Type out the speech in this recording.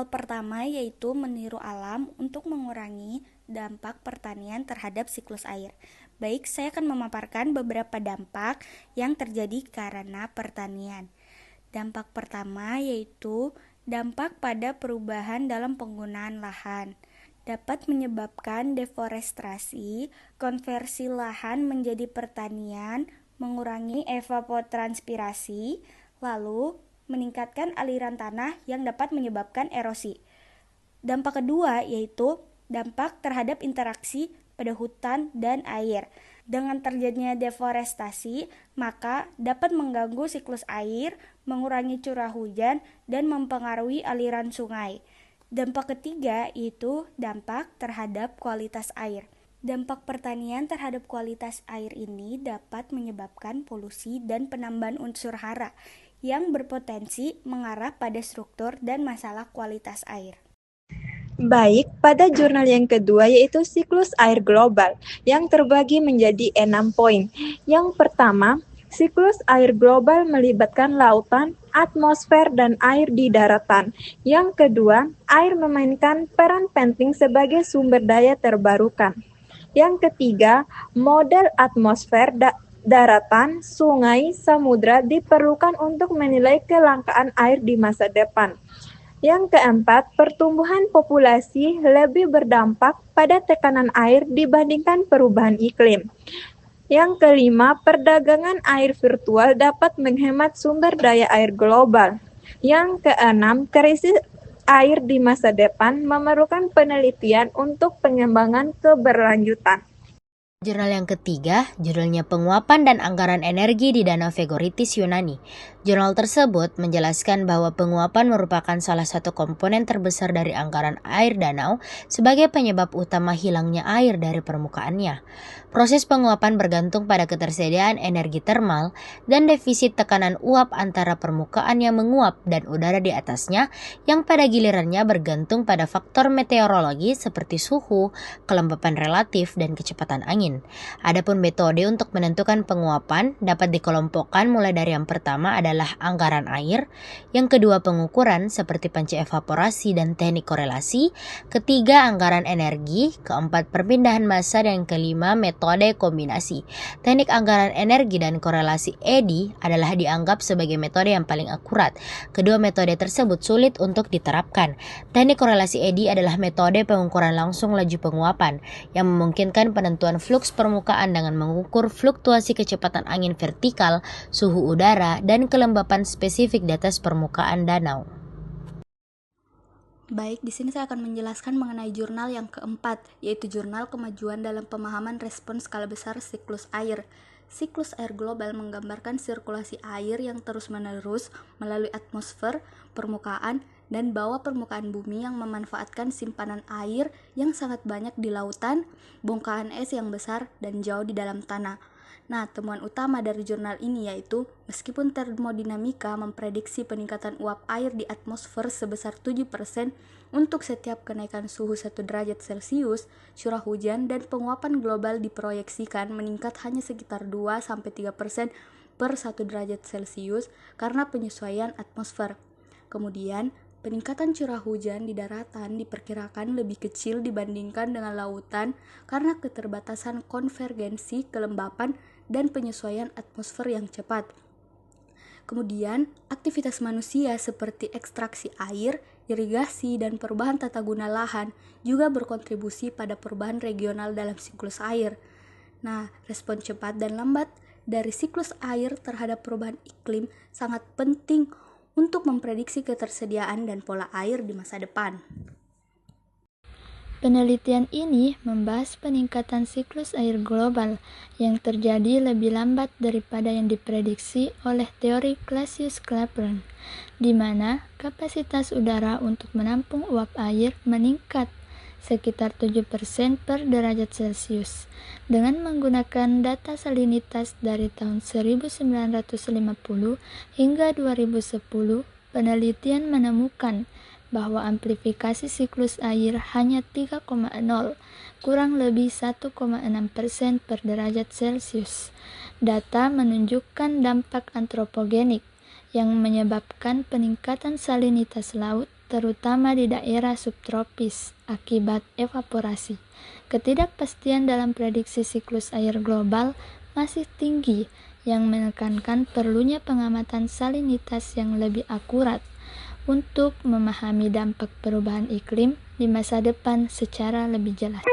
Jurnal pertama yaitu Meniru Alam untuk mengurangi dampak pertanian terhadap siklus air. Baik, saya akan memaparkan beberapa dampak yang terjadi karena pertanian. Dampak pertama yaitu dampak pada perubahan dalam penggunaan lahan. Dapat menyebabkan deforestasi, konversi lahan menjadi pertanian, mengurangi evapotranspirasi, lalu meningkatkan aliran tanah yang dapat menyebabkan erosi. Dampak kedua yaitu dampak terhadap interaksi pada hutan dan air. Dengan terjadinya deforestasi, maka dapat mengganggu siklus air, mengurangi curah hujan, dan mempengaruhi aliran sungai. Dampak ketiga yaitu dampak terhadap kualitas air. Dampak pertanian terhadap kualitas air ini dapat menyebabkan polusi dan penambahan unsur hara yang berpotensi mengarah pada struktur dan masalah kualitas air. Baik, pada jurnal yang kedua yaitu siklus air global yang terbagi menjadi 6 poin. Yang pertama, siklus air global melibatkan lautan, atmosfer, dan air di daratan. Yang kedua, air memainkan peran penting sebagai sumber daya terbarukan. Yang ketiga, model atmosfer, daratan, sungai, samudra diperlukan untuk menilai kelangkaan air di masa depan. Yang keempat, pertumbuhan populasi lebih berdampak pada tekanan air dibandingkan perubahan iklim. Yang kelima, perdagangan air virtual dapat menghemat sumber daya air global. Yang keenam, krisis air di masa depan memerlukan penelitian untuk pengembangan keberlanjutan. Jurnal yang ketiga, judulnya Penguapan dan Anggaran Energi di Danau Vegoritis Yunani. Jurnal tersebut menjelaskan bahwa penguapan merupakan salah satu komponen terbesar dari anggaran air danau sebagai penyebab utama hilangnya air dari permukaannya. Proses penguapan bergantung pada ketersediaan energi termal dan defisit tekanan uap antara permukaan yang menguap dan udara di atasnya yang pada gilirannya bergantung pada faktor meteorologi seperti suhu, kelembapan relatif, dan kecepatan angin. Adapun metode untuk menentukan penguapan dapat dikelompokkan mulai dari yang pertama adalah anggaran air, yang kedua pengukuran seperti panci evaporasi dan teknik korelasi, ketiga anggaran energi, keempat perpindahan massa, dan kelima metode kombinasi. Teknik anggaran energi dan korelasi eddy adalah dianggap sebagai metode yang paling akurat. Kedua metode tersebut sulit untuk diterapkan. Teknik korelasi eddy adalah metode pengukuran langsung laju penguapan yang memungkinkan penentuan fluks permukaan dengan mengukur fluktuasi kecepatan angin vertikal, suhu udara, dan kelembapan spesifik di atas permukaan danau. Baik, di sini saya akan menjelaskan mengenai jurnal yang keempat, yaitu Jurnal Kemajuan dalam Pemahaman Respons Skala Besar Siklus Air. Siklus air global menggambarkan sirkulasi air yang terus-menerus melalui atmosfer, permukaan, dan bawah permukaan bumi yang memanfaatkan simpanan air yang sangat banyak di lautan, bongkahan es yang besar, dan jauh di dalam tanah. Nah, temuan utama dari jurnal ini yaitu, meskipun termodinamika memprediksi peningkatan uap air di atmosfer sebesar 7% untuk setiap kenaikan suhu 1 derajat Celcius, curah hujan dan penguapan global diproyeksikan meningkat hanya sekitar 2-3% per 1 derajat Celcius karena penyesuaian atmosfer. Kemudian, peningkatan curah hujan di daratan diperkirakan lebih kecil dibandingkan dengan lautan karena keterbatasan konvergensi kelembapan dan penyesuaian atmosfer yang cepat. Kemudian, aktivitas manusia seperti ekstraksi air, irigasi, dan perubahan tata guna lahan juga berkontribusi pada perubahan regional dalam siklus air. Nah, respon cepat dan lambat dari siklus air terhadap perubahan iklim sangat penting untuk memprediksi ketersediaan dan pola air di masa depan. Penelitian ini membahas peningkatan siklus air global yang terjadi lebih lambat daripada yang diprediksi oleh teori Clausius-Clapeyron, di mana kapasitas udara untuk menampung uap air meningkat sekitar 7% per derajat Celcius. Dengan menggunakan data salinitas dari tahun 1950 hingga 2010, penelitian menemukan bahwa amplifikasi siklus air hanya 3,0, kurang lebih 1,6% per derajat Celcius. Data menunjukkan dampak antropogenik yang menyebabkan peningkatan salinitas laut terutama di daerah subtropis akibat evaporasi. Ketidakpastian dalam prediksi siklus air global masih tinggi, yang menekankan perlunya pengamatan salinitas yang lebih akurat untuk memahami dampak perubahan iklim di masa depan secara lebih jelas.